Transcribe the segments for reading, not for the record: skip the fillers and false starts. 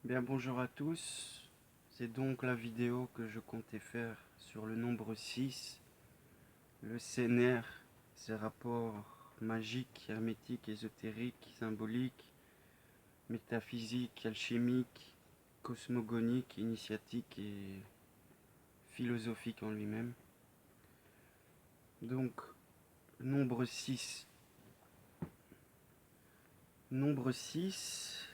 Bien, bonjour à tous. C'est donc la vidéo que je comptais faire sur le nombre 6, le scénaire, ses rapports magiques, hermétiques, ésotériques, symboliques, métaphysiques, alchimiques, cosmogoniques, initiatiques et philosophiques en lui-même. Donc, nombre 6. Nombre 6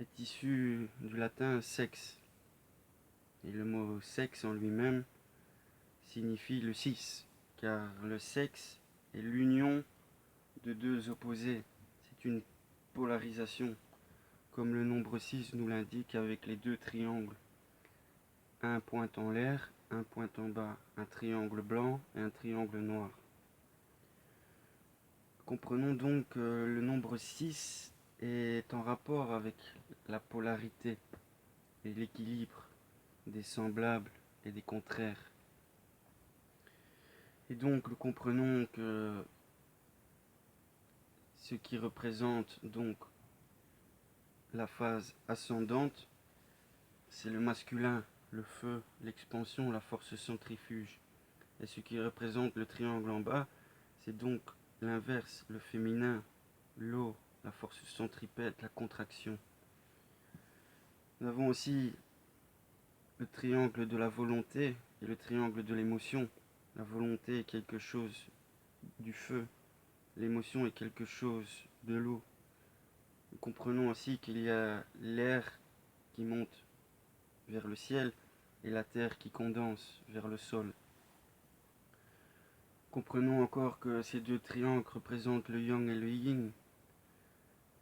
est issu du latin sexe. Et le mot sexe en lui-même signifie le 6, car le sexe est l'union de deux opposés. C'est une polarisation, comme le nombre 6 nous l'indique avec les deux triangles. Un point en l'air, un point en bas, un triangle blanc et un triangle noir. Comprenons donc que le nombre 6 est en rapport avec la polarité et l'équilibre des semblables et des contraires. Et donc nous comprenons que ce qui représente donc la phase ascendante, c'est le masculin, le feu, l'expansion, la force centrifuge. Et ce qui représente le triangle en bas, c'est donc l'inverse, le féminin, l'eau, la force centripète, la contraction. Nous avons aussi le triangle de la volonté et le triangle de l'émotion. La volonté est quelque chose du feu, l'émotion est quelque chose de l'eau. Nous comprenons aussi qu'il y a l'air qui monte vers le ciel et la terre qui condense vers le sol. Comprenons encore que ces deux triangles représentent le yang et le yin,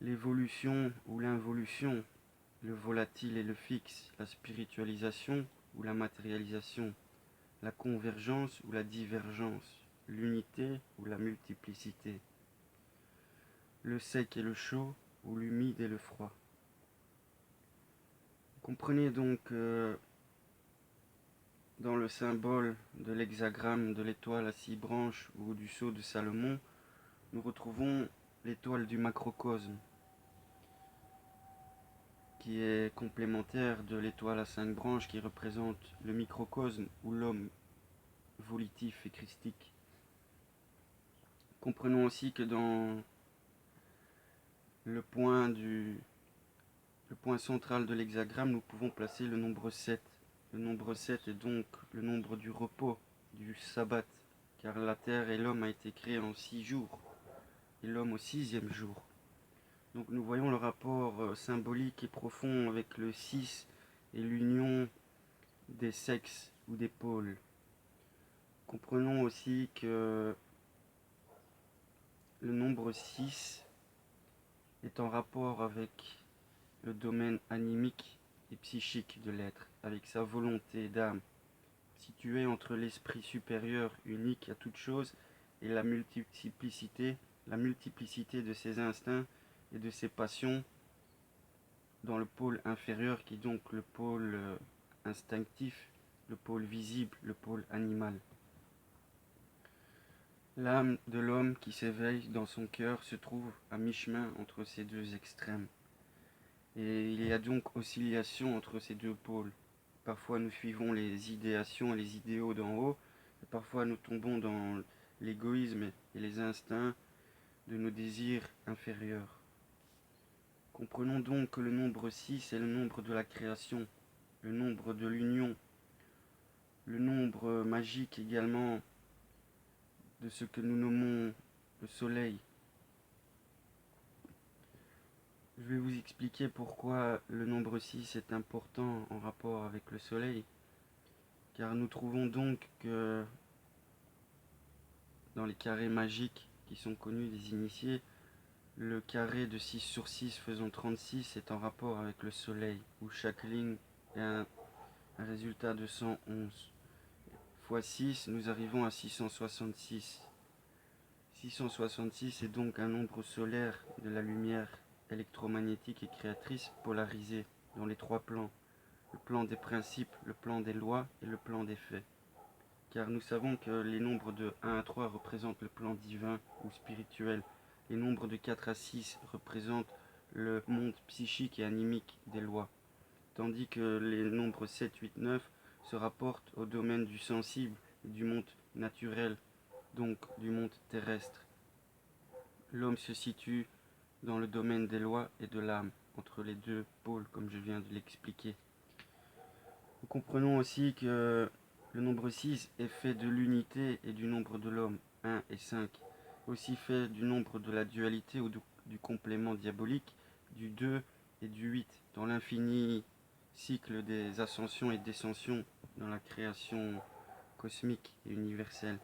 l'évolution ou l'involution, le volatile et le fixe, la spiritualisation ou la matérialisation, la convergence ou la divergence, l'unité ou la multiplicité, le sec et le chaud ou l'humide et le froid. Comprenez donc dans le symbole de l'hexagramme de l'étoile à 6 branches ou du sceau de Salomon, nous retrouvons l'étoile du macrocosme, qui est complémentaire de l'étoile à 5 branches qui représente le microcosme ou l'homme volitif et christique. Comprenons aussi que dans le point central de l'hexagramme, nous pouvons placer le nombre 7. Le nombre 7 est donc le nombre du repos, du sabbat, car la terre et l'homme a été créés en 6 jours, et l'homme au 6e jour. Donc nous voyons le rapport symbolique et profond avec le 6 et l'union des sexes ou des pôles. Comprenons aussi que le nombre 6 est en rapport avec le domaine animique et psychique de l'être, avec sa volonté d'âme, située entre l'esprit supérieur unique à toute chose et la multiplicité de ses instincts et de ses passions dans le pôle inférieur qui est donc le pôle instinctif, le pôle visible, le pôle animal. L'âme de l'homme qui s'éveille dans son cœur se trouve à mi-chemin entre ces deux extrêmes. Et il y a donc oscillation entre ces deux pôles. Parfois nous suivons les idéations et les idéaux d'en haut, et parfois nous tombons dans l'égoïsme et les instincts de nos désirs inférieurs. Comprenons donc que le nombre 6 est le nombre de la création, le nombre de l'union, le nombre magique également de ce que nous nommons le soleil. Je vais vous expliquer pourquoi le nombre 6 est important en rapport avec le soleil, car nous trouvons donc que dans les carrés magiques qui sont connus des initiés, le carré de 6 sur 6 faisant 36 est en rapport avec le soleil, où chaque ligne est un résultat de 111. Fois 6, nous arrivons à 666. 666 est donc un nombre solaire de la lumière électromagnétique et créatrice polarisée dans les trois plans, le plan des principes, le plan des lois et le plan des faits. Car nous savons que les nombres de 1 à 3 représentent le plan divin ou spirituel, les nombres de 4 à 6 représentent le monde psychique et animique des lois, tandis que les nombres 7, 8, 9 se rapportent au domaine du sensible et du monde naturel, donc du monde terrestre. L'homme se situe dans le domaine des lois et de l'âme, entre les deux pôles, comme je viens de l'expliquer. Nous comprenons aussi que le nombre 6 est fait de l'unité et du nombre de l'homme, 1 et 5, aussi fait du nombre de la dualité ou du complément diabolique, du 2 et du 8, dans l'infini cycle des ascensions et descensions dans la création cosmique et universelle.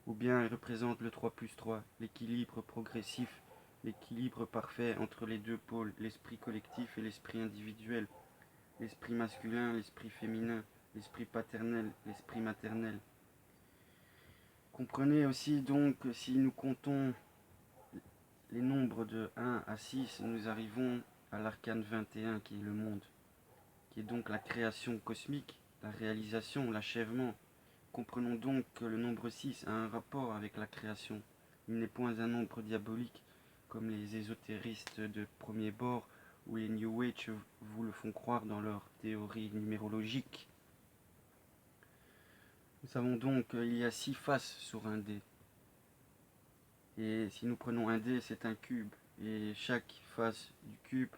Ou bien il représente le 3 plus 3, l'équilibre progressif, l'équilibre parfait entre les deux pôles, l'esprit collectif et l'esprit individuel, l'esprit masculin, l'esprit féminin, l'esprit paternel, l'esprit maternel. Comprenez aussi donc que si nous comptons les nombres de 1 à 6, nous arrivons à l'arcane 21 qui est le monde, qui est donc la création cosmique, la réalisation, l'achèvement. Comprenons donc que le nombre 6 a un rapport avec la création. Il n'est point un nombre diabolique comme les ésotéristes de premier bord ou les New Age vous le font croire dans leur théorie numérologique. Nous savons donc qu'il y a 6 faces sur un dé. Et si nous prenons un dé, c'est un cube. Et chaque face du cube,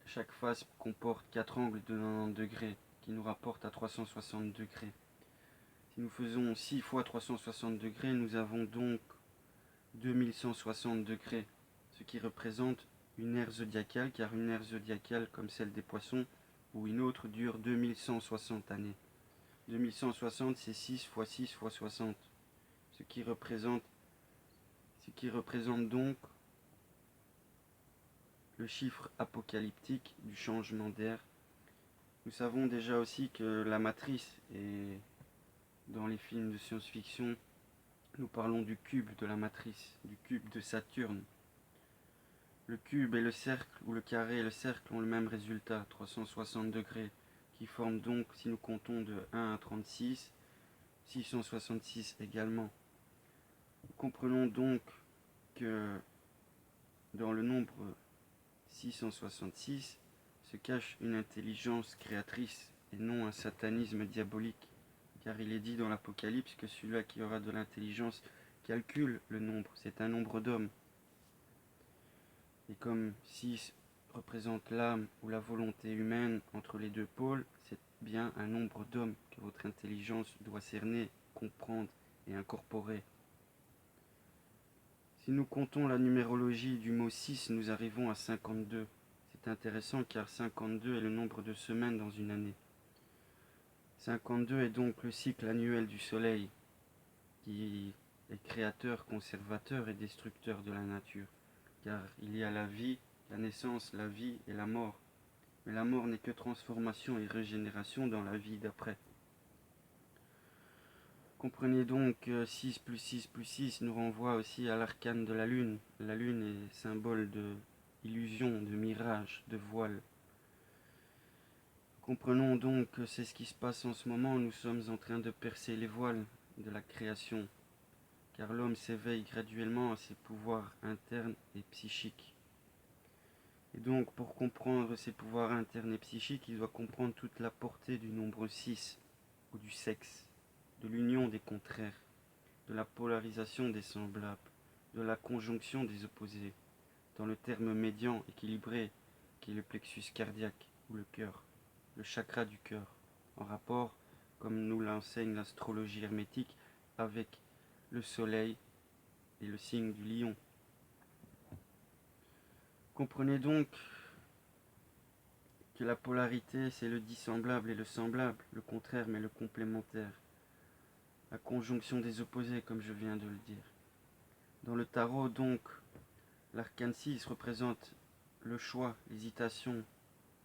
chaque face comporte 4 angles de 90 degrés, qui nous rapportent à 360 degrés. Si nous faisons 6 fois 360 degrés, nous avons donc 2160 degrés, ce qui représente une ère zodiacale, car une ère zodiacale comme celle des poissons, ou une autre, dure 2160 années. 2160, c'est 6 fois 6 fois 60, ce qui représente donc le chiffre apocalyptique du changement d'ère. Nous savons déjà aussi que la matrice, et dans les films de science-fiction, nous parlons du cube de la matrice, du cube de Saturne. Le cube et le cercle, ou le carré et le cercle ont le même résultat, 360 degrés, qui forment donc, si nous comptons de 1 à 36, 666 également. Nous comprenons donc que dans le nombre 666 se cache une intelligence créatrice et non un satanisme diabolique, car il est dit dans l'Apocalypse que celui-là qui aura de l'intelligence calcule le nombre, c'est un nombre d'hommes. Et comme 6 représente l'âme ou la volonté humaine entre les deux pôles, c'est bien un nombre d'hommes que votre intelligence doit cerner, comprendre et incorporer. Si nous comptons la numérologie du mot 6, nous arrivons à 52. C'est intéressant car 52 est le nombre de semaines dans une année. 52 est donc le cycle annuel du Soleil, qui est créateur, conservateur et destructeur de la nature. Car il y a la vie, la naissance, la vie et la mort. Mais la mort n'est que transformation et régénération dans la vie d'après. Comprenez donc que 6 plus 6 plus 6 nous renvoie aussi à l'arcane de la lune. La lune est symbole de illusion, de mirage, de voile. Comprenons donc que c'est ce qui se passe en ce moment. Nous sommes en train de percer les voiles de la création, car l'homme s'éveille graduellement à ses pouvoirs internes et psychiques. Et donc, pour comprendre ses pouvoirs internes et psychiques, il doit comprendre toute la portée du nombre 6, ou du sexe, de l'union des contraires, de la polarisation des semblables, de la conjonction des opposés, dans le terme médian équilibré, qui est le plexus cardiaque, ou le cœur, le chakra du cœur, en rapport, comme nous l'enseigne l'astrologie hermétique, avec le soleil et le signe du lion. Comprenez donc que la polarité, c'est le dissemblable et le semblable, le contraire mais le complémentaire, la conjonction des opposés, comme je viens de le dire. Dans le tarot, donc, l'arcane 6 représente le choix, l'hésitation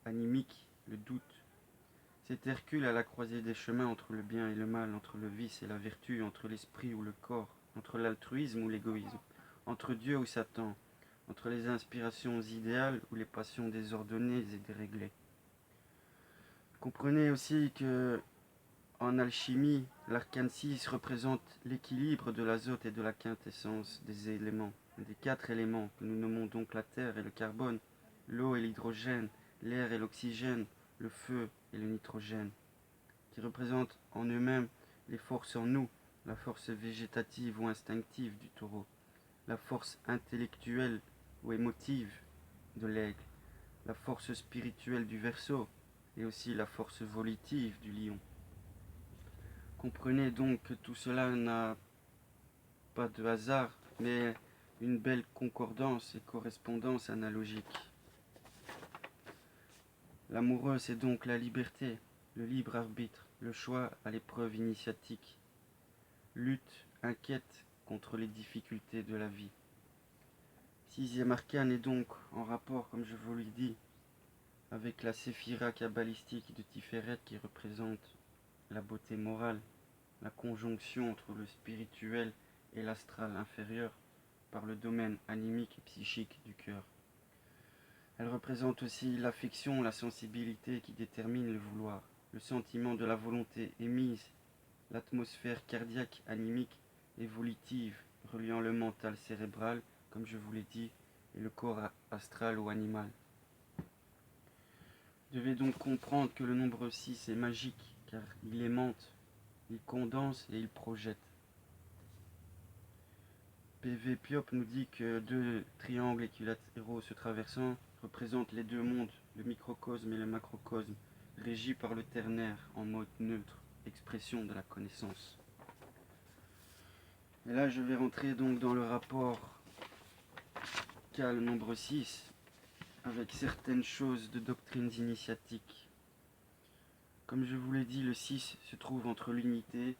animique, le doute. C'est Hercule à la croisée des chemins entre le bien et le mal, entre le vice et la vertu, entre l'esprit ou le corps, entre l'altruisme ou l'égoïsme, entre Dieu ou Satan, entre les inspirations idéales ou les passions désordonnées et déréglées. Comprenez aussi que, en alchimie, l'arcane 6 représente l'équilibre de l'azote et de la quintessence des éléments, des 4 éléments que nous nommons donc la terre et le carbone, l'eau et l'hydrogène, l'air et l'oxygène, le feu et le nitrogène, qui représentent en eux-mêmes les forces en nous, la force végétative ou instinctive du taureau, la force intellectuelle ou émotive de l'aigle, la force spirituelle du Verseau et aussi la force volitive du lion. Comprenez donc que tout cela n'a pas de hasard, mais une belle concordance et correspondance analogique. L'amoureux, c'est donc la liberté, le libre arbitre, le choix à l'épreuve initiatique, lutte, inquiète contre les difficultés de la vie. Sixième arcane est donc en rapport, comme je vous l'ai dit, avec la séphira kabbalistique de Tiferet qui représente la beauté morale, la conjonction entre le spirituel et l'astral inférieur par le domaine animique et psychique du cœur. Elle représente aussi l'affection, la sensibilité qui détermine le vouloir, le sentiment de la volonté émise, l'atmosphère cardiaque animique évolutive reliant le mental cérébral, comme je vous l'ai dit, et le corps astral ou animal. Vous devez donc comprendre que le nombre 6 est magique, car il aimante, il condense et il projette. PV Piop nous dit que deux triangles équilatéraux se traversant représentent les deux mondes, le microcosme et le macrocosme, régis par le ternaire en mode neutre, expression de la connaissance. Et là, je vais rentrer donc dans le rapport qu'a le nombre 6 avec certaines choses de doctrines initiatiques. Comme je vous l'ai dit, le 6 se trouve entre l'unité,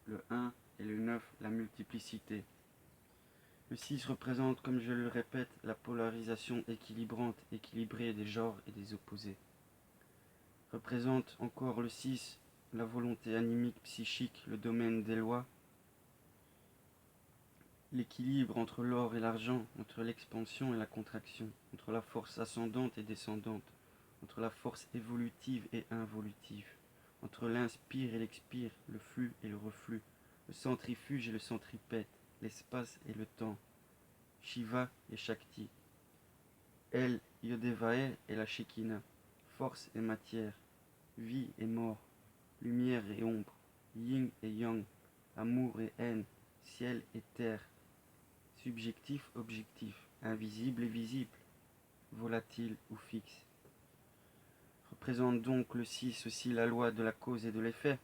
le 1 et le 9, la multiplicité. Le 6 représente, comme je le répète, la polarisation équilibrée des genres et des opposés. Représente encore le 6 la volonté animique psychique, le domaine des lois, l'équilibre entre l'or et l'argent, entre l'expansion et la contraction, entre la force ascendante et descendante, entre la force évolutive et involutive, entre l'inspire et l'expire, le flux et le reflux, le centrifuge et le centripète, l'espace et le temps, Shiva et Shakti, El Yodevae et la Shekinah, force et matière, vie et mort, lumière et ombre, yin et yang, amour et haine, ciel et terre, subjectif, objectif, invisible et visible, volatile ou fixe. Représente donc le 6 aussi la loi de la cause et de l'effet,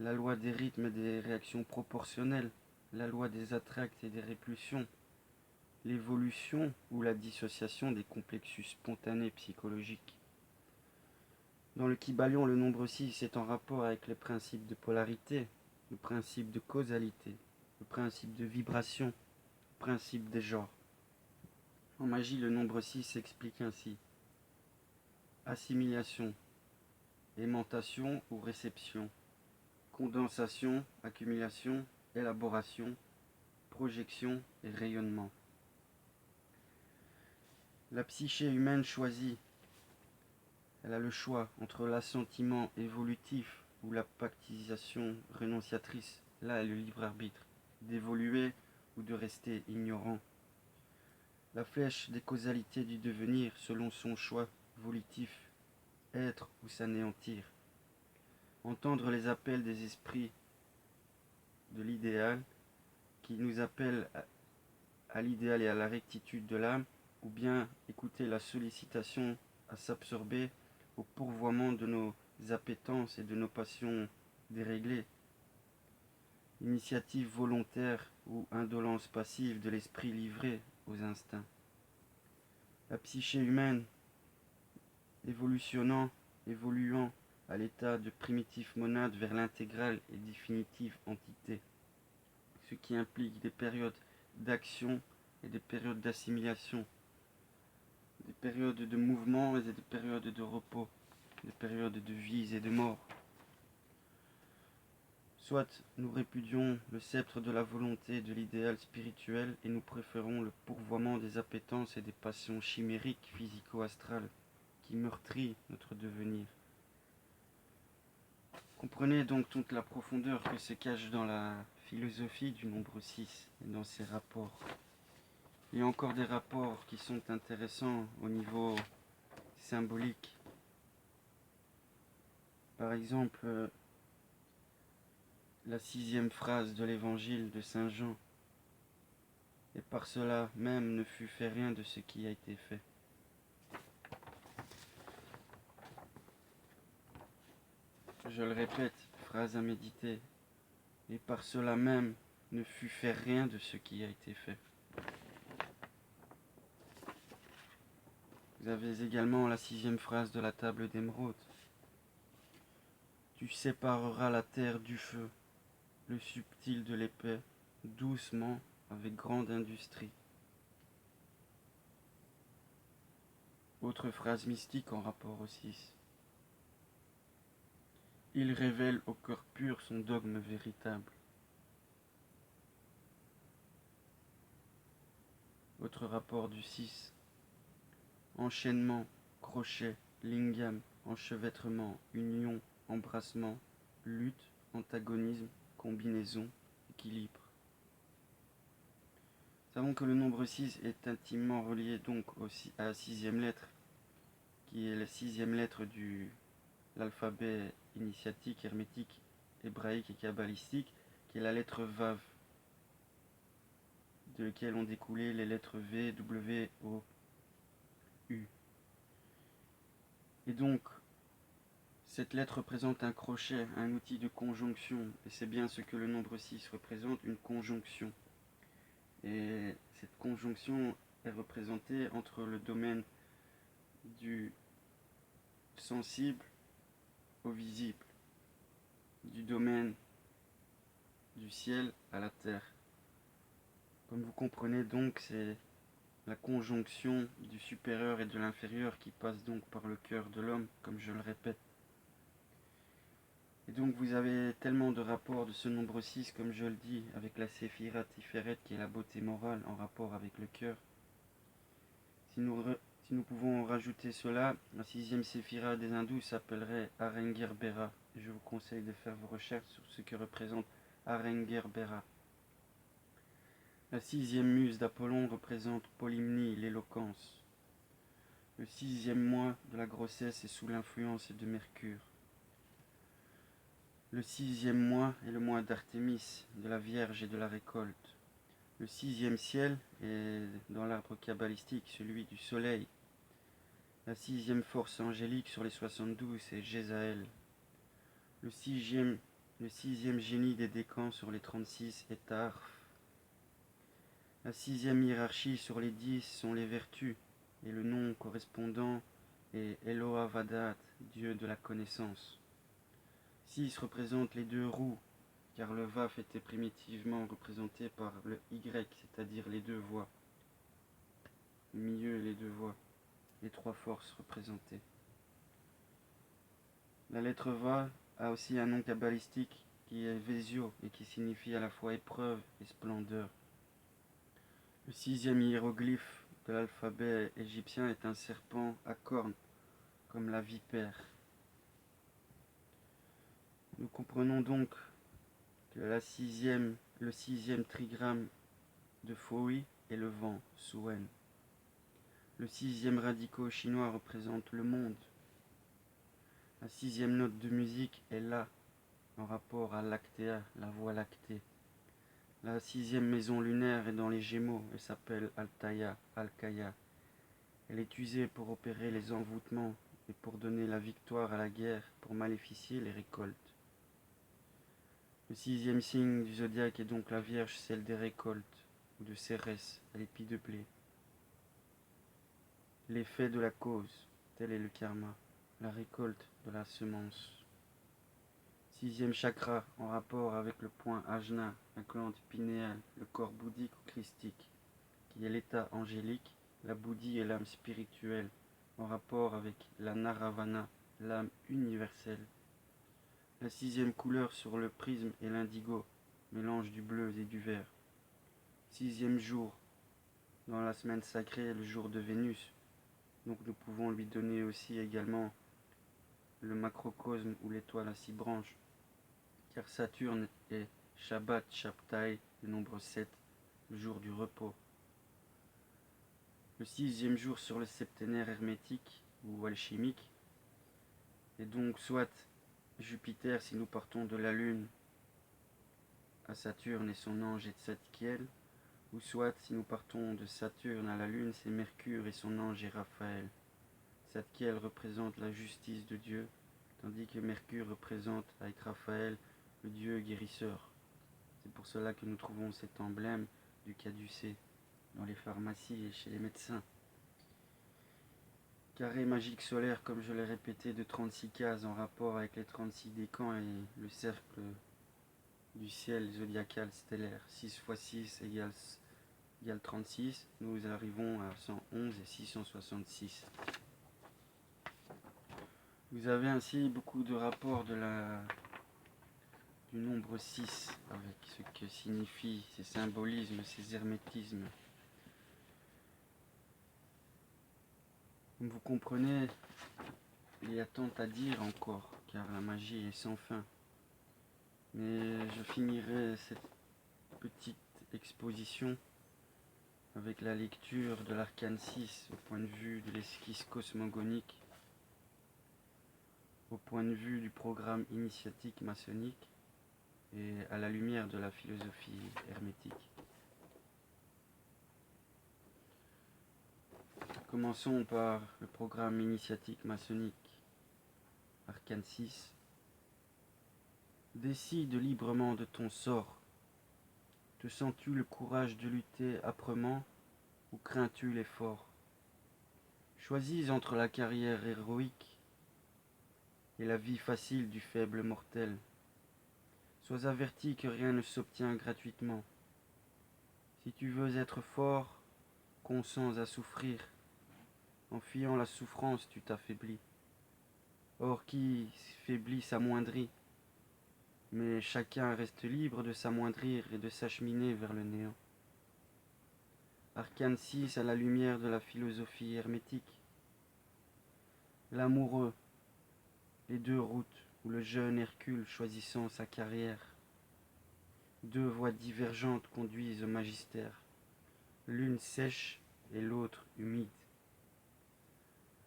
la loi des rythmes et des réactions proportionnelles, la loi des attracts et des répulsions, l'évolution ou la dissociation des complexus spontanés psychologiques. Dans le Kybalion, le nombre 6 est en rapport avec les principes de polarité, le principe de causalité, le principe de vibration, le principe des genres. En magie, le nombre 6 s'explique ainsi. Assimilation, aimantation ou réception, condensation, accumulation, élaboration, projection et rayonnement. La psyché humaine choisit. Elle a le choix entre l'assentiment évolutif ou la pactisation renonciatrice, là est le libre arbitre, d'évoluer ou de rester ignorant. La flèche des causalités du devenir selon son choix volitif, être ou s'anéantir. Entendre les appels des esprits de l'idéal qui nous appellent à l'idéal et à la rectitude de l'âme, ou bien écouter la sollicitation à s'absorber au pourvoiement de nos appétences et de nos passions déréglées. Initiative volontaire ou indolence passive de l'esprit livré aux instincts. La psyché humaine évoluant à l'état de primitif monade vers l'intégrale et définitive entité, ce qui implique des périodes d'action et des périodes d'assimilation, des périodes de mouvement et des périodes de repos, des périodes de vie et de mort. Soit nous répudions le sceptre de la volonté de l'idéal spirituel et nous préférons le pourvoiement des appétences et des passions chimériques physico-astrales qui meurtrissent notre devenir. Comprenez donc toute la profondeur que se cache dans la philosophie du nombre 6 et dans ses rapports. Il y a encore des rapports qui sont intéressants au niveau symboliques. Par exemple, la 6e phrase de l'évangile de Saint Jean. Et par cela même ne fut fait rien de ce qui a été fait. Je le répète, phrase à méditer. Et par cela même ne fut fait rien de ce qui a été fait. Vous avez également la 6e phrase de la table d'émeraude. Tu sépareras la terre du feu, le subtil de l'épais, doucement, avec grande industrie. Autre phrase mystique en rapport au 6. Il révèle au cœur pur son dogme véritable. Autre rapport du 6. Enchaînement, crochet, lingam, enchevêtrement, union, embrassement, lutte, antagonisme, combinaison, équilibre. Nous savons que le nombre 6 est intimement relié donc à la 6e lettre, qui est la 6e lettre de l'alphabet initiatique, hermétique, hébraïque et kabbalistique, qui est la lettre Vav, de laquelle ont découlé les lettres V, W, O, U. Et donc, cette lettre représente un crochet, un outil de conjonction, et c'est bien ce que le nombre 6 représente, une conjonction. Et cette conjonction est représentée entre le domaine du sensible au visible, du domaine du ciel à la terre. Comme vous comprenez donc, c'est la conjonction du supérieur et de l'inférieur qui passe donc par le cœur de l'homme, comme je le répète. Et donc vous avez tellement de rapports de ce nombre 6, comme je le dis, avec la Séphira Tiferet qui est la beauté morale en rapport avec le cœur. Si nous pouvons rajouter cela, la 6e Séphira des hindous s'appellerait Arengerbera. Et je vous conseille de faire vos recherches sur ce que représente Arengerbera. La 6e muse d'Apollon représente Polymnie, l'éloquence. Le 6e mois de la grossesse est sous l'influence de Mercure. Le 6e mois est le mois d'Artémis, de la Vierge et de la récolte. Le 6e ciel est dans l'arbre kabbalistique celui du soleil. La 6e force angélique sur les 72 est Jézaël. Le 6e génie des décans sur les 36 est Tarf. La 6e hiérarchie sur les 10 sont les vertus, et le nom correspondant est Elohavadat, Dieu de la connaissance. 6 représente les deux roues, car le Vaf était primitivement représenté par le Y, c'est-à-dire les deux voies. Le milieu et les deux voies, les trois forces représentées. La lettre Va a aussi un nom kabbalistique qui est Vésio et qui signifie à la fois épreuve et splendeur. Le 6e hiéroglyphe de l'alphabet égyptien est un serpent à cornes, comme la vipère. Nous comprenons donc que le 6e trigramme de Foui est le vent, Suen. Le 6e radicaux chinois représente le monde. La 6e note de musique est La, en rapport à l'Actéa, la voie lactée. La 6e maison lunaire est dans les Gémeaux et s'appelle Altaïa, Alkaya. Elle est usée pour opérer les envoûtements et pour donner la victoire à la guerre, pour maléficier les récoltes. Le 6e signe du zodiaque est donc la Vierge, celle des récoltes, ou de Cérès, à l'épi de blé. L'effet de la cause, tel est le karma, la récolte de la semence. 6e chakra, en rapport avec le point Ajna, la glande pinéale, le corps bouddhique ou christique, qui est l'état angélique, la bouddhie et l'âme spirituelle, en rapport avec la Naravana, l'âme universelle. La 6e couleur sur le prisme est l'indigo, mélange du bleu et du vert. 6e jour, dans la semaine sacrée, le jour de Vénus. Donc nous pouvons lui donner aussi également le macrocosme ou l'étoile à 6 branches, car Saturne est Shabbat Shabtai, le nombre 7, le jour du repos. Le 6e jour sur le septénaire hermétique ou alchimique. Et donc soit Jupiter si nous partons de la Lune à Saturne et son ange Tzadkiel, ou soit si nous partons de Saturne à la Lune, c'est Mercure et son ange et Raphaël. Tzadkiel représente la justice de Dieu, tandis que Mercure représente avec Raphaël le Dieu guérisseur. C'est pour cela que nous trouvons cet emblème du caducée dans les pharmacies et chez les médecins. Carré magique solaire, comme je l'ai répété, de 36 cases en rapport avec les 36 décans et le cercle du ciel zodiacal stellaire. 6 x 6 égale 36. Nous arrivons à 111 et 666. Vous avez ainsi beaucoup de rapports du nombre 6 avec ce que signifient ces symbolismes, ces hermétismes. Comme vous comprenez, il y a tant à dire encore, car la magie est sans fin. Mais je finirai cette petite exposition avec la lecture de l'arcane 6 au point de vue de l'esquisse cosmogonique, au point de vue du programme initiatique maçonnique et à la lumière de la philosophie hermétique. Commençons par le programme initiatique maçonnique. Arcane 6. Décide librement de ton sort. Te sens-tu le courage de lutter âprement ou crains-tu l'effort? Choisis entre la carrière héroïque et la vie facile du faible mortel. Sois averti que rien ne s'obtient gratuitement. Si tu veux être fort, consens à souffrir. En fuyant la souffrance, tu t'affaiblis. Or, qui faiblit s'amoindrit, mais chacun reste libre de s'amoindrir et de s'acheminer vers le néant. Arcane 6 à la lumière de la philosophie hermétique. L'amoureux, les deux routes où le jeune Hercule choisissant sa carrière. Deux voies divergentes conduisent au magistère, l'une sèche et l'autre humide.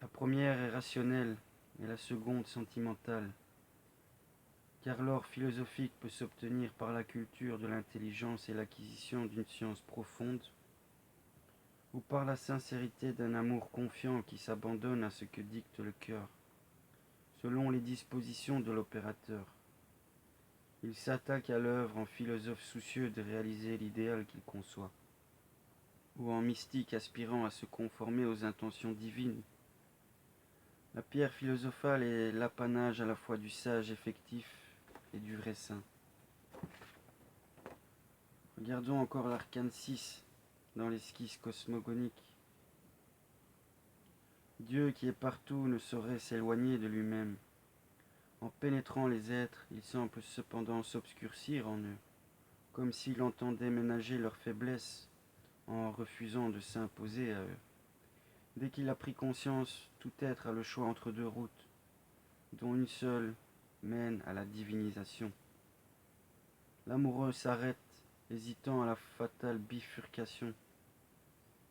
La première est rationnelle et la seconde sentimentale, car l'or philosophique peut s'obtenir par la culture de l'intelligence et l'acquisition d'une science profonde, ou par la sincérité d'un amour confiant qui s'abandonne à ce que dicte le cœur, selon les dispositions de l'opérateur. Il s'attaque à l'œuvre en philosophe soucieux de réaliser l'idéal qu'il conçoit, ou en mystique aspirant à se conformer aux intentions divines. La pierre philosophale est l'apanage à la fois du sage effectif et du vrai saint. Regardons encore l'arcane 6 dans l'esquisse cosmogonique. Dieu qui est partout ne saurait s'éloigner de lui-même. En pénétrant les êtres, il semble cependant s'obscurcir en eux, comme s'il entendait ménager leur faiblesse en refusant de s'imposer à eux. Dès qu'il a pris conscience, tout être a le choix entre deux routes, dont une seule mène à la divinisation. L'amoureux s'arrête, hésitant à la fatale bifurcation.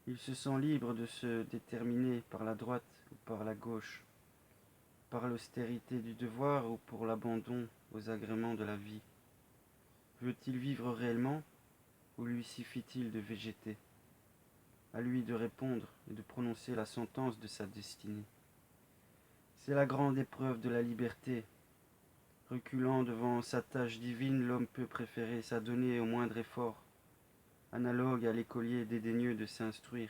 Il se sent libre de se déterminer par la droite ou par la gauche, par l'austérité du devoir ou pour l'abandon aux agréments de la vie. Veut-il vivre réellement ou lui suffit-il de végéter? À lui de répondre et de prononcer la sentence de sa destinée. C'est la grande épreuve de la liberté. Reculant devant sa tâche divine, l'homme peut préférer s'adonner au moindre effort, analogue à l'écolier dédaigneux de s'instruire,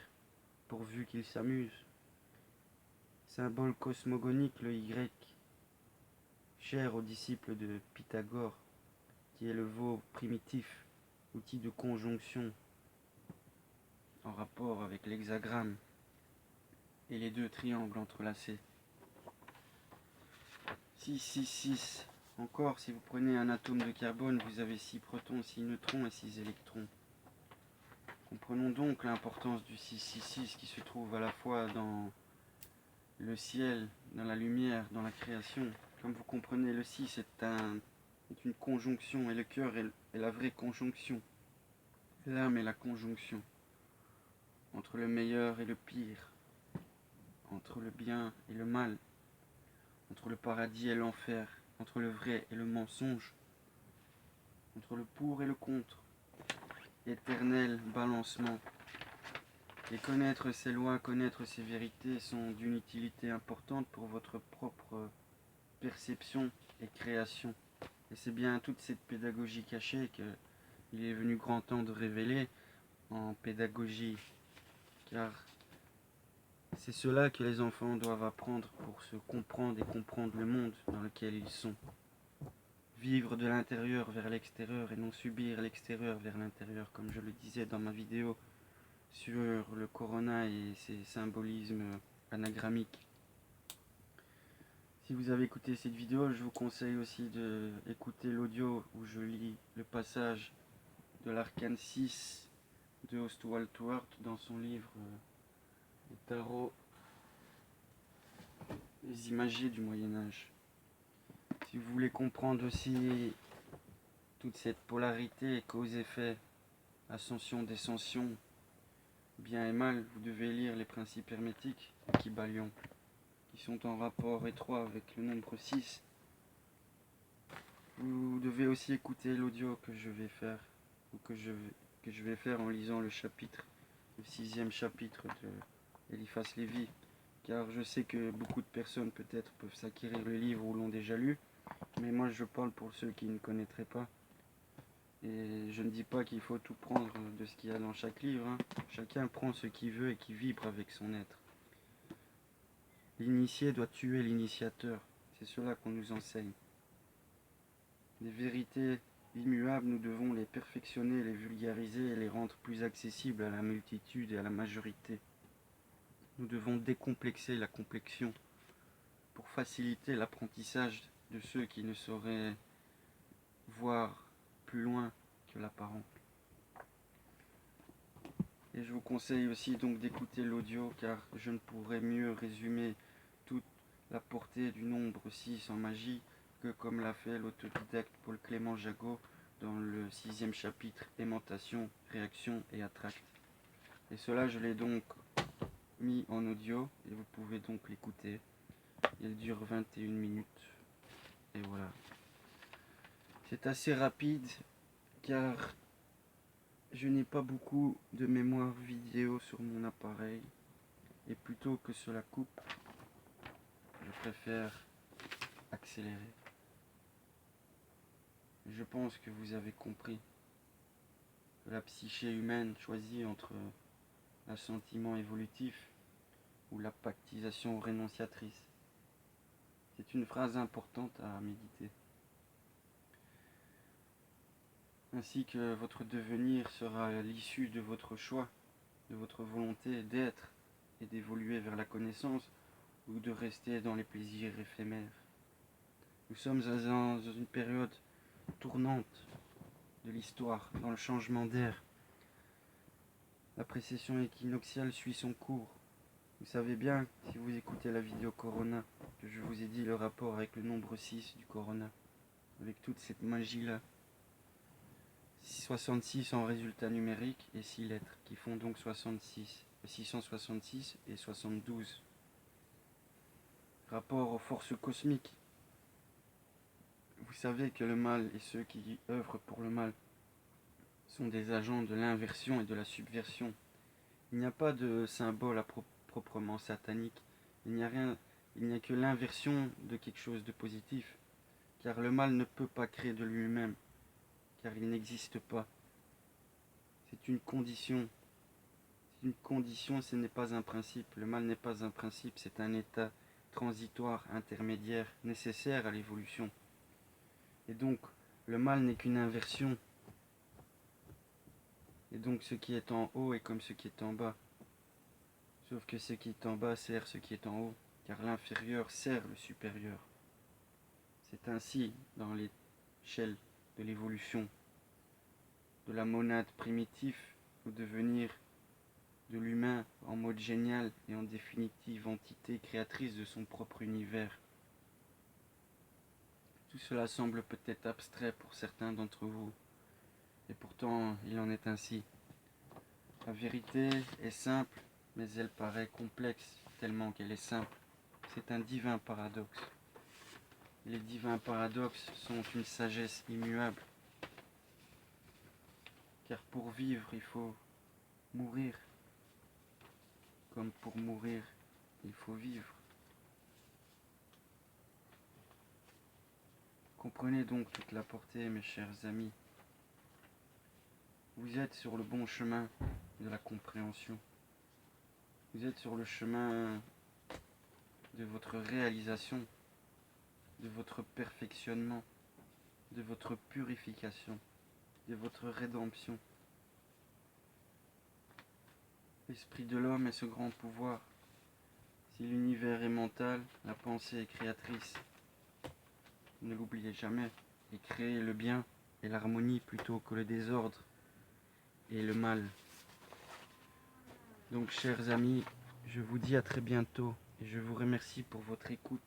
pourvu qu'il s'amuse. Symbole cosmogonique, le Y, cher aux disciples de Pythagore, qui est le veau primitif, outil de conjonction en rapport avec l'hexagramme et les deux triangles entrelacés. 6. Encore, si vous prenez un atome de carbone, vous avez 6 protons, 6 neutrons et 6 électrons. Comprenons donc l'importance du 666 qui se trouve à la fois dans le ciel, dans la lumière, dans la création. Comme vous comprenez, le 6 est une conjonction et le cœur est la vraie conjonction. L'âme est la conjonction entre le meilleur et le pire, entre le bien et le mal, entre le paradis et l'enfer, entre le vrai et le mensonge, entre le pour et le contre, éternel balancement. Et connaître ces lois, connaître ces vérités sont d'une utilité importante pour votre propre perception et création. Et c'est bien toute cette pédagogie cachée qu'il est venu grand temps de révéler en pédagogie, car c'est cela que les enfants doivent apprendre pour se comprendre et comprendre le monde dans lequel ils sont. Vivre de l'intérieur vers l'extérieur et non subir l'extérieur vers l'intérieur, comme je le disais dans ma vidéo sur le corona et ses symbolismes anagrammiques. Si vous avez écouté cette vidéo, je vous conseille aussi d'écouter l'audio où je lis le passage de l'arcane 6 de Ostwald Tuart dans son livre Les tarots, les imagiers du Moyen-Âge. Si vous voulez comprendre aussi toute cette polarité, cause-effet, ascension-descension, bien et mal, vous devez lire les principes hermétiques de Kybalion, qui sont en rapport étroit avec le nombre 6. Vous devez aussi écouter l'audio que je vais faire, ou que je vais faire en lisant le 6e chapitre de Eliphas Lévi, car je sais que beaucoup de personnes peut-être peuvent s'acquérir le livre ou l'ont déjà lu, mais moi je parle pour ceux qui ne connaîtraient pas. Et je ne dis pas qu'il faut tout prendre de ce qu'il y a dans chaque livre, hein. Chacun prend ce qu'il veut et qui vibre avec son être. L'initié doit tuer l'initiateur, c'est cela qu'on nous enseigne. Les vérités immuables, nous devons les perfectionner, les vulgariser et les rendre plus accessibles à la multitude et à la majorité. Nous devons décomplexer la complexion pour faciliter l'apprentissage de ceux qui ne sauraient voir plus loin que l'apparent. Et je vous conseille aussi donc d'écouter l'audio, car je ne pourrais mieux résumer toute la portée du nombre 6 en magie que comme l'a fait l'autodidacte Paul Clément Jagot dans le 6e chapitre Aimantation, réaction et attract. Et cela je l'ai donc mis en audio et vous pouvez donc l'écouter. Il dure 21 minutes. Et voilà. C'est assez rapide car je n'ai pas beaucoup de mémoire vidéo sur mon appareil. Et plutôt que cela coupe, je préfère accélérer. Je pense que vous avez compris que la psyché humaine choisit entre l'assentiment évolutif ou la pactisation rénonciatrice. C'est une phrase importante à méditer. Ainsi que votre devenir sera l'issue de votre choix, de votre volonté d'être et d'évoluer vers la connaissance ou de rester dans les plaisirs éphémères. Nous sommes dans une période tournante de l'histoire, dans le changement d'air. La précession équinoxiale suit son cours. Vous savez bien, si vous écoutez la vidéo Corona, que je vous ai dit le rapport avec le nombre 6 du Corona, avec toute cette magie-là. 66 en résultat numérique et 6 lettres, qui font donc 666 et 72. Rapport aux forces cosmiques. Vous savez que le mal et ceux qui œuvrent pour le mal sont des agents de l'inversion et de la subversion. Il n'y a pas de symbole proprement satanique. Il n'y a que l'inversion de quelque chose de positif. Car le mal ne peut pas créer de lui-même, car il n'existe pas. C'est une condition. C'est une condition, ce n'est pas un principe. Le mal n'est pas un principe, c'est un état transitoire, intermédiaire, nécessaire à l'évolution. Et donc, le mal n'est qu'une inversion. Et donc, ce qui est en haut est comme ce qui est en bas. Sauf que ce qui est en bas sert ce qui est en haut, car l'inférieur sert le supérieur. C'est ainsi dans l'échelle de l'évolution de la monade primitive au devenir de l'humain en mode génial et en définitive entité créatrice de son propre univers. Tout cela semble peut-être abstrait pour certains d'entre vous, et pourtant il en est ainsi. La vérité est simple, mais elle paraît complexe, tellement qu'elle est simple. C'est un divin paradoxe. Les divins paradoxes sont une sagesse immuable. Car pour vivre, il faut mourir. Comme pour mourir, il faut vivre. Comprenez donc toute la portée, mes chers amis. Vous êtes sur le bon chemin de la compréhension. Vous êtes sur le chemin de votre réalisation, de votre perfectionnement, de votre purification, de votre rédemption. L'esprit de l'homme est ce grand pouvoir. Si l'univers est mental, la pensée est créatrice. Ne l'oubliez jamais, et créez le bien et l'harmonie plutôt que le désordre et le mal. Donc chers amis, je vous dis à très bientôt et je vous remercie pour votre écoute.